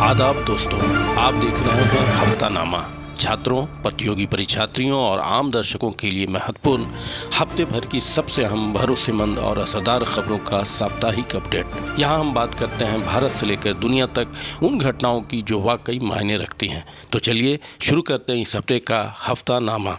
आदाब दोस्तों, आप देख रहे हैं हफ्तानामा। छात्रों, प्रतियोगी परीक्षार्थियों और आम दर्शकों के लिए महत्वपूर्ण हफ्ते भर की सबसे अहम, भरोसेमंद और असरदार खबरों का साप्ताहिक अपडेट। यहाँ हम बात करते हैं भारत से लेकर दुनिया तक उन घटनाओं की जो वाकई मायने रखती हैं। तो चलिए शुरू करते हैं इस हफ्ते का हफ्तानामा।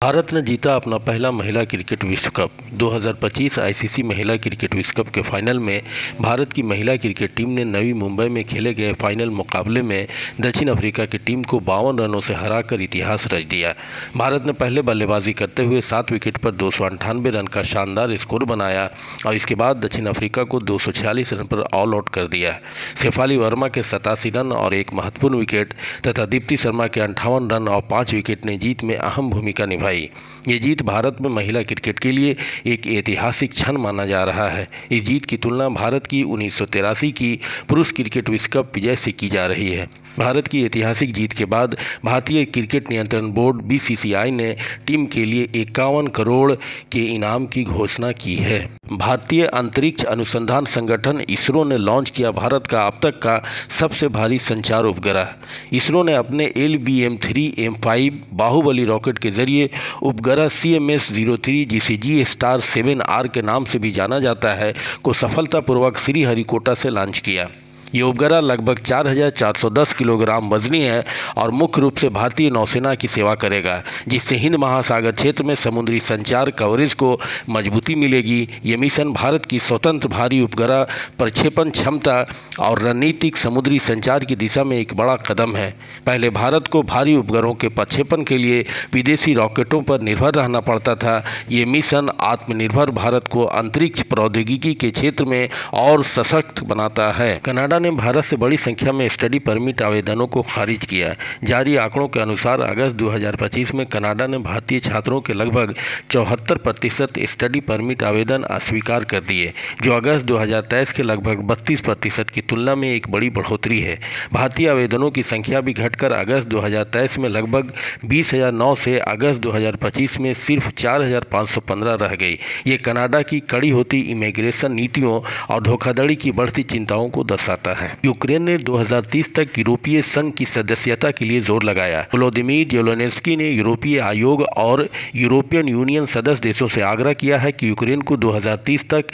भारत ने जीता अपना पहला महिला क्रिकेट विश्व कप। 2025 आईसीसी महिला क्रिकेट विश्व कप के फाइनल में भारत की महिला क्रिकेट टीम ने नवी मुंबई में खेले गए फाइनल मुकाबले में दक्षिण अफ्रीका की टीम को 52 रनों से हराकर इतिहास रच दिया। भारत ने पहले बल्लेबाजी करते हुए 7 विकेट पर 298 रन का शानदार स्कोर बनाया और इसके बाद दक्षिण अफ्रीका को 246 रन पर ऑल आउट कर दिया। शेफाली वर्मा के 87 रन और एक महत्वपूर्ण विकेट तथा दीप्ति शर्मा के 58 रन और 5 विकेट ने जीत में अहम भूमिका निभाई। ये जीत भारत में महिला क्रिकेट के लिए एक ऐतिहासिक क्षण माना जा रहा है। इस जीत की तुलना भारत की 1983 की पुरुष क्रिकेट विश्व कप विजय से की जा रही है। भारत की ऐतिहासिक जीत के बाद भारतीय क्रिकेट नियंत्रण बोर्ड बीसीसीआई ने टीम के लिए 51 करोड़ के इनाम की घोषणा की है। भारतीय अंतरिक्ष अनुसंधान संगठन इसरो ने लॉन्च किया भारत का अब तक का सबसे भारी संचार उपग्रह। इसरो ने अपने LBM-3M5 बाहुबली रॉकेट के जरिए उपग्रह CMS-03, जिसे G*7R के नाम से भी जाना जाता है, को सफलतापूर्वक श्रीहरिकोटा से लॉन्च किया। ये उपग्रह लगभग 4410 किलोग्राम वजनी है और मुख्य रूप से भारतीय नौसेना की सेवा करेगा, जिससे हिंद महासागर क्षेत्र में समुद्री संचार कवरेज को मजबूती मिलेगी। ये मिशन भारत की स्वतंत्र भारी उपग्रह प्रक्षेपण क्षमता और रणनीतिक समुद्री संचार की दिशा में एक बड़ा कदम है। पहले भारत को भारी उपग्रहों के प्रक्षेपण के लिए विदेशी रॉकेटों पर निर्भर रहना पड़ता था। ये मिशन आत्मनिर्भर भारत को अंतरिक्ष प्रौद्योगिकी के क्षेत्र में और सशक्त बनाता है। कनाडा ने भारत से बड़ी संख्या में स्टडी परमिट आवेदनों को खारिज किया। जारी आंकड़ों के अनुसार अगस्त 2025 में कनाडा ने भारतीय छात्रों के लगभग 74% स्टडी परमिट आवेदन अस्वीकार कर दिए, जो अगस्त 2023 के लगभग 32% की तुलना में एक बड़ी बढ़ोतरी है। भारतीय आवेदनों की संख्या भी घटकर अगस्त 2023 में लगभग 20,009 से अगस्त 2025 में सिर्फ 4,515 रह गई। ये कनाडा की कड़ी होती इमिग्रेशन नीतियों और धोखाधड़ी की बढ़ती चिंताओं को दर्शाता है। यूक्रेन ने 2030 तक यूरोपीय संघ की सदस्यता के लिए जोर लगाया। वोलोदिमीर ज़ेलेंस्की ने यूरोपीय आयोग और यूरोपियन यूनियन सदस्य देशों से आग्रह किया है कि यूक्रेन को 2030 तक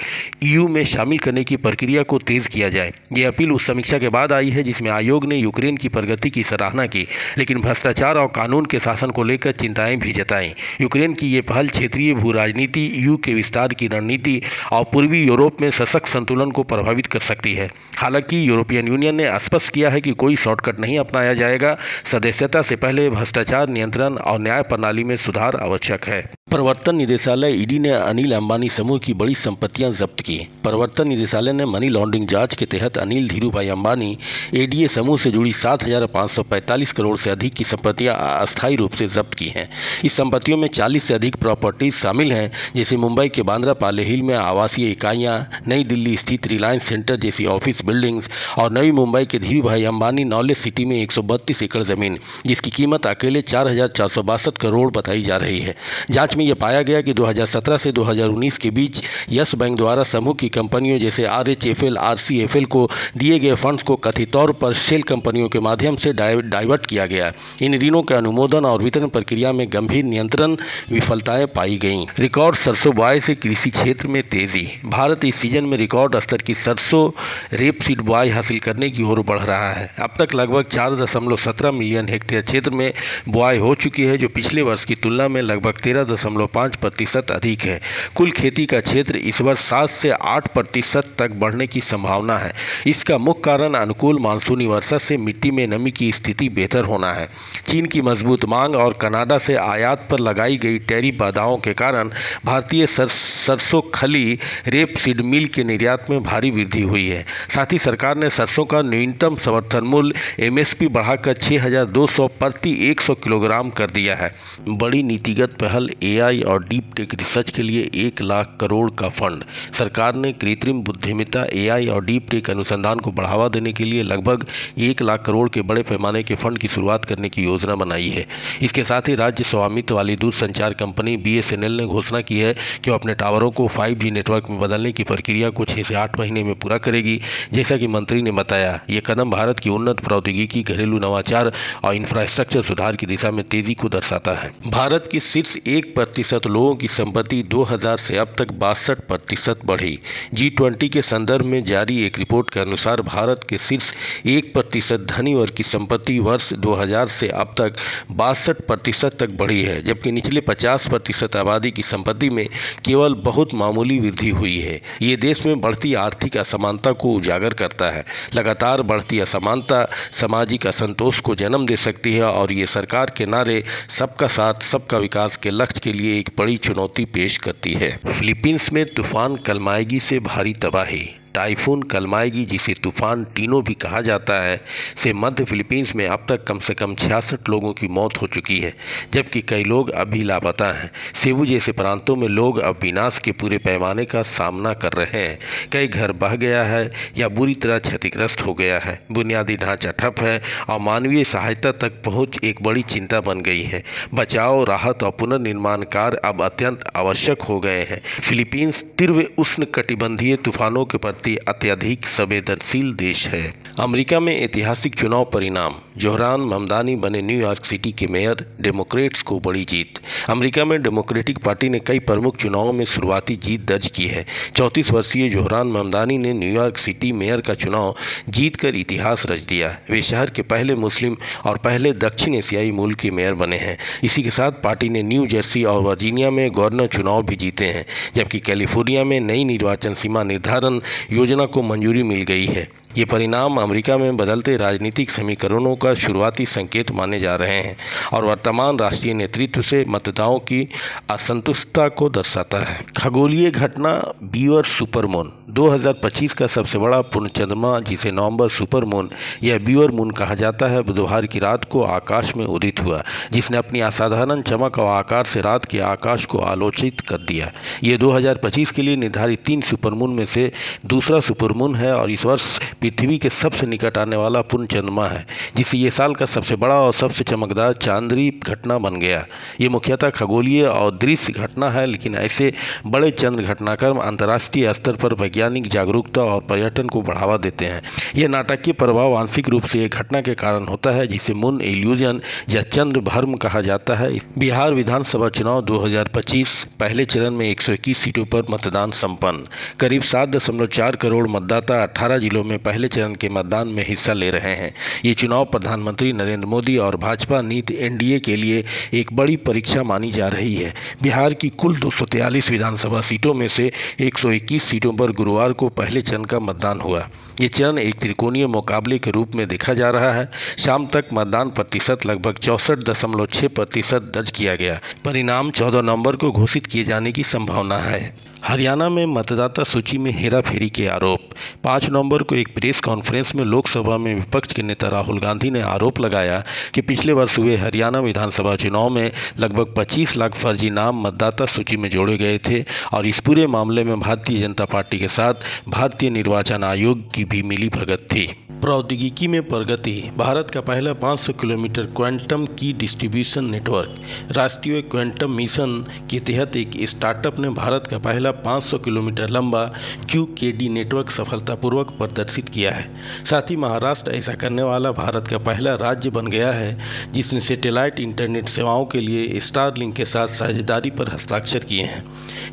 EU में शामिल करने की प्रक्रिया को तेज किया जाए। ये अपील उस समीक्षा के बाद आई है जिसमें आयोग ने यूक्रेन की प्रगति की सराहना की, लेकिन भ्रष्टाचार और कानून के शासन को लेकर चिंताएं भी जताई। यूक्रेन की ये पहल क्षेत्रीय भू राजनीति, EU के विस्तार की रणनीति और पूर्वी यूरोप में सशक्त संतुलन को प्रभावित कर सकती है। हालांकि यूरोपियन यूनियन ने स्पष्ट किया है कि कोई शॉर्टकट नहीं अपनाया जाएगा। सदस्यता से पहले भ्रष्टाचार नियंत्रण और न्याय प्रणाली में सुधार आवश्यक है। प्रवर्तन निदेशालय ED ने अनिल अंबानी समूह की बड़ी संपत्तियां जब्त की। प्रवर्तन निदेशालय ने मनी लॉन्ड्रिंग जांच के तहत अनिल धीरूभाई अंबानी ADA समूह से जुड़ी 7,545 करोड़ से अधिक की संपत्तियां अस्थायी रूप से जब्त की हैं। इस संपत्तियों में 40 से अधिक प्रॉपर्टीज शामिल हैं, जैसे मुंबई के बांद्रा पाले हिल में आवासीय इकाइयां, नई दिल्ली स्थित रिलायंस सेंटर जैसी ऑफिस बिल्डिंग्स और नवी मुंबई के धीरूभाई अंबानी नॉलेज सिटी में 132 एकड़ जमीन, जिसकी कीमत अकेले 4,462 करोड़ बताई जा रही है। जांच में यह पाया गया कि 2017 से 2019 के बीच यस बैंक द्वारा समूह की कंपनियों जैसे RHFL, RCFL को दिए गए फंड्स को कथित तौर पर शेल कंपनियों के माध्यम से डाइवर्ट किया गया। इन ऋणों के अनुमोदन और वितरण प्रक्रिया में गंभीर नियंत्रण विफलताएं पाई गईं। रिकॉर्ड सरसों बुआई से कृषि क्षेत्र में तेजी। भारत इस सीजन में रिकॉर्ड स्तर की सरसों रेपसीड बुआई हासिल करने की ओर बढ़ रहा है। अब तक लगभग 4.17 मिलियन हेक्टेयर क्षेत्र में बुआई हो चुकी है, जो पिछले वर्ष की तुलना में लगभग 13.5% अधिक है। कुल खेती का क्षेत्र इस वर्ष 7 से 8% तक बढ़ने की संभावना है। इसका मुख्य कारण अनुकूल मानसूनी वर्षा से मिट्टी में नमी की स्थिति बेहतर होना है। चीन की मजबूत मांग और कनाडा से आयात पर लगाई गई टैरिफ बाधाओं के कारण भारतीय सरसों खली रेपसीड मिल के निर्यात में भारी वृद्धि हुई है। साथ ही सरकार ने सरसों का न्यूनतम समर्थन मूल्य MSP बढ़ाकर 6,200 प्रति 100 किलोग्राम कर दिया है। बड़ी नीतिगत पहल एआई और डीप टेक रिसर्च के लिए 1 लाख करोड़ का फंड। सरकार ने कृत्रिम बुद्धिमत्ता, एआई और डीप टेक अनुसंधान को बढ़ावा देने के लिए लगभग 1 लाख करोड़ के बड़े पैमाने के फंड की शुरुआत करने की योजना बनाई है। इसके साथ ही राज्य स्वामित्व वाली दूरसंचार कंपनी BSNL ने घोषणा की है कि वो अपने टावरों को 5G नेटवर्क में बदलने की प्रक्रिया को 6 से 8 महीने में पूरा करेगी। जैसा कि मंत्री ने बताया, ये कदम भारत की उन्नत प्रौद्योगिकी, घरेलू नवाचार और इंफ्रास्ट्रक्चर सुधार की दिशा में तेजी को दर्शाता है। भारत की शीर्ष 1% लोगों की संपत्ति 2000 से अब तक 62% बढ़ी। G20 के संदर्भ में जारी एक रिपोर्ट के अनुसार भारत के शीर्ष 1% धनी वर्ग की संपत्ति वर्ष 2000 से अब तक 62% तक बढ़ी है, जबकि निचले 50% आबादी की संपत्ति में केवल बहुत मामूली वृद्धि हुई है। ये देश में बढ़ती आर्थिक असमानता को उजागर करता है। लगातार बढ़ती असमानता सामाजिक असंतोष को जन्म दे सकती है और ये सरकार के नारे सबका साथ सबका विकास के लक्ष्य के लिए एक बड़ी चुनौती पेश करती है। फिलीपींस में तूफान कलमाएगी से भारी तबाही। टाइफून कलमाएगी, जिसे तूफान टीनो भी कहा जाता है, से मध्य फिलीपींस में अब तक कम से कम 66 लोगों की मौत हो चुकी है, जबकि कई लोग अभी लापता हैं। सेबू जैसे प्रांतों में लोग अब विनाश के पूरे पैमाने का सामना कर रहे हैं। कई घर बह गया है या बुरी तरह क्षतिग्रस्त हो गया है। बुनियादी ढांचा ठप है और मानवीय सहायता तक पहुँच एक बड़ी चिंता बन गई है। बचाव, राहत और पुनर्निर्माण कार्य अब अत्यंत आवश्यक हो गए हैं। फिलीपींस तीव्र उष्णकटिबंधीय तूफानों के प्रति अत्यधिक संवेदनशील देश है। अमेरिका में ऐतिहासिक चुनाव परिणाम। जोहरान ममदानी बने न्यूयॉर्क सिटी के मेयर, डेमोक्रेट्स को बड़ी जीत। अमेरिका में डेमोक्रेटिक पार्टी ने कई प्रमुख चुनावों में शुरुआती जीत दर्ज की है। 34 वर्षीय जोहरान ममदानी ने न्यूयॉर्क सिटी मेयर का चुनाव जीतकर इतिहास रच दिया। वे शहर के पहले मुस्लिम और पहले दक्षिण एशियाई मूल के मेयर बने हैं। इसी के साथ पार्टी ने न्यू जर्सी और वर्जीनिया में गवर्नर चुनाव भी जीते हैं, जबकि कैलिफोर्निया में नई निर्वाचन सीमा निर्धारण योजना को मंजूरी मिल गई है। ये परिणाम अमेरिका में बदलते राजनीतिक समीकरणों का शुरुआती संकेत माने जा रहे हैं और वर्तमान राष्ट्रीय नेतृत्व से मतदाताओं की असंतुष्टता को दर्शाता है। खगोलीय घटना बीवर सुपरमून। 2025 का सबसे बड़ा पूर्ण चंद्रमा, जिसे नवंबर सुपरमून या बीवर मून कहा जाता है, बुधवार की रात को आकाश में उदित हुआ, जिसने अपनी असाधारण चमक और आकार से रात के आकाश को आलोकित कर दिया। ये 2025 के लिए निर्धारित 3 सुपरमून में से दूसरा सुपरमून है और इस वर्ष पृथ्वी के सबसे निकट आने वाला पूर्ण चंद्रमा है, जिससे ये साल का सबसे बड़ा और सबसे चमकदार चांद्री घटना बन गया। ये मुख्यतः खगोलीय और दृश्य घटना है, लेकिन ऐसे बड़े चंद्र घटनाक्रम अंतर्राष्ट्रीय स्तर पर वैज्ञानिक जागरूकता और पर्यटन को बढ़ावा देते हैं। यह नाटकीय प्रभाव आंशिक रूप से एक घटना के कारण होता है, जिसे मून इल्यूजन या चंद्र भ्रम कहा जाता है। बिहार विधानसभा चुनाव 2025 पहले चरण में 121 सीटों पर मतदान संपन्न। करीब 7.4 करोड़ मतदाता 18 जिलों में पहले चरण के मतदान में हिस्सा ले रहे हैं। ये चुनाव प्रधानमंत्री नरेंद्र मोदी और भाजपा नीति NDA के लिए एक बड़ी परीक्षा मानी जा रही है। बिहार की कुल 243 विधानसभा सीटों में से 121 सीटों पर गुरुवार को पहले चरण का मतदान हुआ। ये चरण एक त्रिकोणीय मुकाबले के रूप में देखा जा रहा है। शाम तक मतदान प्रतिशत लगभग 64.6% दर्ज किया गया। परिणाम 14 नवंबर को घोषित किए जाने की संभावना है। हरियाणा में मतदाता सूची में हेराफेरी के आरोप। 5 नवंबर को एक प्रेस कॉन्फ्रेंस में लोकसभा में विपक्ष के नेता राहुल गांधी ने आरोप लगाया कि पिछले वर्ष हुए हरियाणा विधानसभा चुनाव में लगभग 25 लाख फर्जी नाम मतदाता सूची में जोड़े गए थे और इस पूरे मामले में भारतीय जनता पार्टी के साथ भारतीय निर्वाचन आयोग की भी मिलीभगत थी। प्रौद्योगिकी में प्रगति। भारत का पहला 500 किलोमीटर क्वांटम की डिस्ट्रीब्यूशन नेटवर्क। राष्ट्रीय क्वांटम मिशन के तहत एक स्टार्टअप ने भारत का पहला 500 किलोमीटर लंबा QKD नेटवर्क सफलतापूर्वक प्रदर्शित किया है। साथ ही महाराष्ट्र ऐसा करने वाला भारत का पहला राज्य बन गया है, जिसने सैटेलाइट इंटरनेट सेवाओं के लिए स्टारलिंक के साथ साझेदारी पर हस्ताक्षर किए हैं।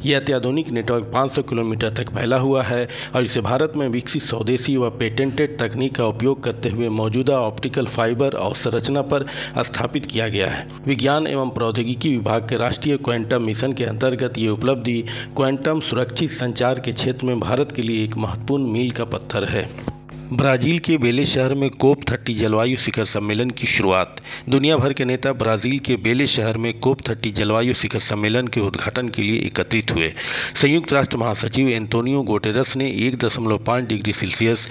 यह अत्याधुनिक नेटवर्क 500 किलोमीटर तक फैला हुआ है और इसे भारत में विकसित स्वदेशी व पेटेंटेड तकनीक का उपयोग करते हुए मौजूदा ऑप्टिकल फाइबर अवसंरचना पर स्थापित किया गया है। विज्ञान एवं प्रौद्योगिकी विभाग के राष्ट्रीय क्वांटम मिशन के अंतर्गत ये उपलब्धि क्वांटम सुरक्षित संचार के क्षेत्र में भारत के लिए एक महत्वपूर्ण मील का पत्थर है। ब्राज़ील के बेले शहर में COP30 जलवायु शिखर सम्मेलन की शुरुआत। दुनिया भर के नेता ब्राज़ील के बेले शहर में COP30 जलवायु शिखर सम्मेलन के उद्घाटन के लिए एकत्रित हुए। संयुक्त राष्ट्र महासचिव एंटोनियो गुटेरेस ने 1.5 डिग्री सेल्सियस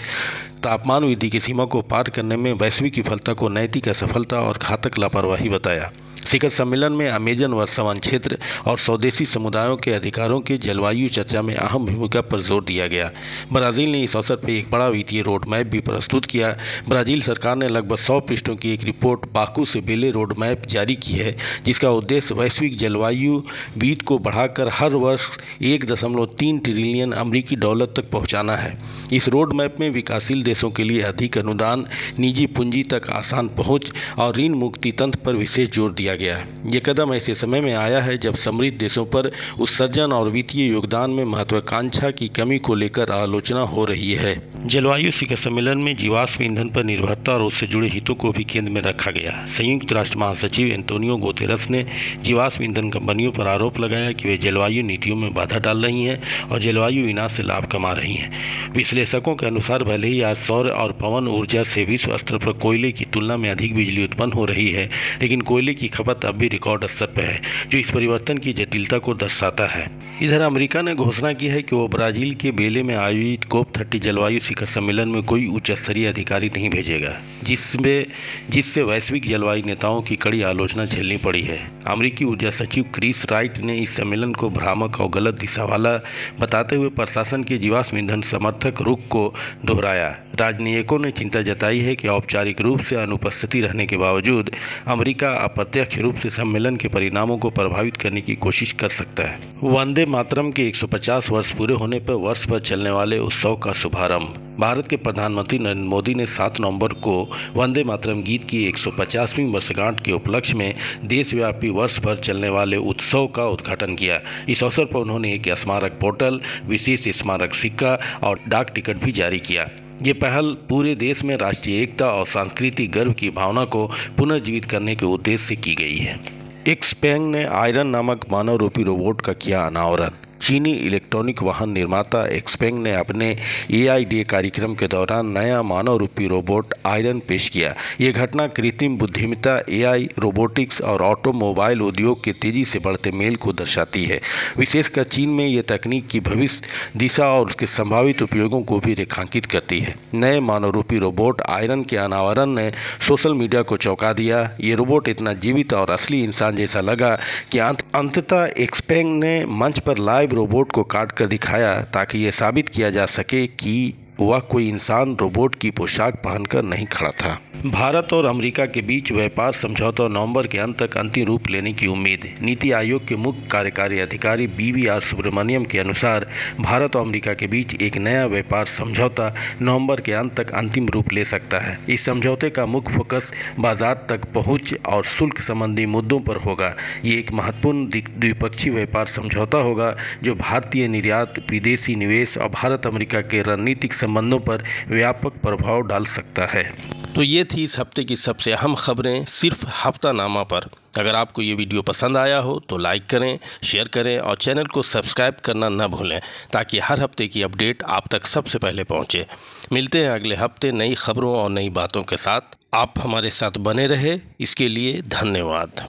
तापमान वृद्धि की सीमा को पार करने में वैश्विक विफलता को नैतिक असफलता और घातक लापरवाही बताया। शिखर सम्मेलन में अमेजन वर्षावन क्षेत्र और स्वदेशी समुदायों के अधिकारों के जलवायु चर्चा में अहम भूमिका पर जोर दिया गया। ब्राज़ील ने इस अवसर पर एक बड़ा वित्तीय रोड मैप भी प्रस्तुत किया। ब्राज़ील सरकार ने लगभग 100 पृष्ठों की एक रिपोर्ट पाकू से बेले रोड मैप जारी की है, जिसका उद्देश्य वैश्विक जलवायु वित्त को बढ़ाकर हर वर्ष 1.3 ट्रिलियन अमेरिकी डॉलर तक पहुँचाना है। इस रोड मैप में विकासशील देशों के लिए अधिक अनुदान, निजी पूंजी तक आसान पहुँच और ऋण मुक्ति तंत्र पर विशेष जोर दिया गया। ये कदम ऐसे समय में आया है जब समृद्ध देशों पर उत्सर्जन और वित्तीय योगदान में महत्वाकांक्षा की कमी को लेकर आलोचना हो रही है। जलवायु शिखर सम्मेलन में जीवाश्म ईंधन पर निर्भरता और उससे जुड़े हितों को भी केंद्र में रखा गया। संयुक्त राष्ट्र महासचिव एंटोनियो गुतेरस ने जीवाश्म ईंधन कंपनियों पर आरोप लगाया कि वे जलवायु नीतियों में बाधा डाल रही हैं और जलवायु विनाश से लाभ कमा रही हैं। विश्लेषकों के अनुसार भले ही आज सौर और पवन ऊर्जा से विश्व स्तर पर कोयले की तुलना में अधिक बिजली उत्पन्न हो रही है, लेकिन कोयले की खपत अब भी रिकॉर्ड स्तर पर है, जो इस परिवर्तन की जटिलता को दर्शाता है। इधर अमेरिका ने घोषणा की है कि वो ब्राजील के बेले में आयोजित COP30 जलवायु शिखर सम्मेलन में कोई उच्च स्तरीय अधिकारी नहीं भेजेगा, जिससे वैश्विक जलवायु नेताओं की कड़ी आलोचना झेलनी पड़ी है। अमेरिकी ऊर्जा सचिव क्रिस राइट ने इस सम्मेलन को भ्रामक और गलत दिशा वाला बताते हुए प्रशासन के जीवाश्म ईंधन समर्थक रुख को दोहराया। राजनयिकों ने चिंता जताई है कि औपचारिक रूप से अनुपस्थिति रहने के बावजूद अमेरिका अप्रत्यक्ष रूप से सम्मेलन के परिणामों को प्रभावित करने की कोशिश कर सकता है। वंदे मातरम के 150 वर्ष पूरे होने पर वर्ष भर चलने वाले उत्सव का शुभारंभ। भारत के प्रधानमंत्री नरेंद्र मोदी ने 7 नवंबर को वंदे मातरम गीत की 150वीं वर्षगांठ के उपलक्ष्य में देशव्यापी वर्ष भर चलने वाले उत्सव का उद्घाटन किया। इस अवसर पर उन्होंने एक स्मारक पोर्टल, विशेष स्मारक सिक्का और डाक टिकट भी जारी किया। ये पहल पूरे देश में राष्ट्रीय एकता और सांस्कृतिक गर्व की भावना को पुनर्जीवित करने के उद्देश्य से की गई है। एक्सपेंग ने आयरन नामक मानव रूपी रोबोट का किया अनावरण। चीनी इलेक्ट्रॉनिक वाहन निर्माता एक्सपेंग ने अपने AI डे कार्यक्रम के दौरान नया मानव रूपी रोबोट आयरन पेश किया। ये घटना कृत्रिम बुद्धिमत्ता, AI, रोबोटिक्स और ऑटोमोबाइल उद्योग के तेजी से बढ़ते मेल को दर्शाती है। विशेषकर चीन में ये तकनीक की भविष्य दिशा और उसके संभावित उपयोगों को भी रेखांकित करती है। नए मानव रूपी रोबोट आयरन के अनावरण ने सोशल मीडिया को चौंका दिया। ये रोबोट इतना जीवित और असली इंसान जैसा लगा कि अंततः एक्सपेंग ने मंच पर लाइव रोबोट को काट कर दिखाया ताकि यह साबित किया जा सके कि वह कोई इंसान रोबोट की पोशाक पहनकर नहीं खड़ा था। भारत और अमेरिका के बीच व्यापार समझौता नवंबर के अंत तक अंतिम रूप लेने की उम्मीद। नीति आयोग के मुख्य कार्यकारी अधिकारी BVR सुब्रमण्यम के अनुसार भारत और अमेरिका के बीच एक नया व्यापार समझौता नवंबर के अंत तक अंतिम रूप ले सकता है। इस समझौते का मुख्य फोकस बाजार तक पहुंच और शुल्क संबंधी मुद्दों पर होगा। ये एक महत्वपूर्ण द्विपक्षीय व्यापार समझौता होगा जो भारतीय निर्यात, विदेशी निवेश और भारत अमेरिका के रणनीतिक संबंधों पर व्यापक प्रभाव डाल सकता है। तो ये थी इस हफ्ते की सबसे अहम खबरें सिर्फ हफ्तानामा पर। अगर आपको ये वीडियो पसंद आया हो तो लाइक करें, शेयर करें और चैनल को सब्सक्राइब करना न भूलें ताकि हर हफ्ते की अपडेट आप तक सबसे पहले पहुंचे। मिलते हैं अगले हफ्ते नई खबरों और नई बातों के साथ। आप हमारे साथ बने रहे, इसके लिए धन्यवाद।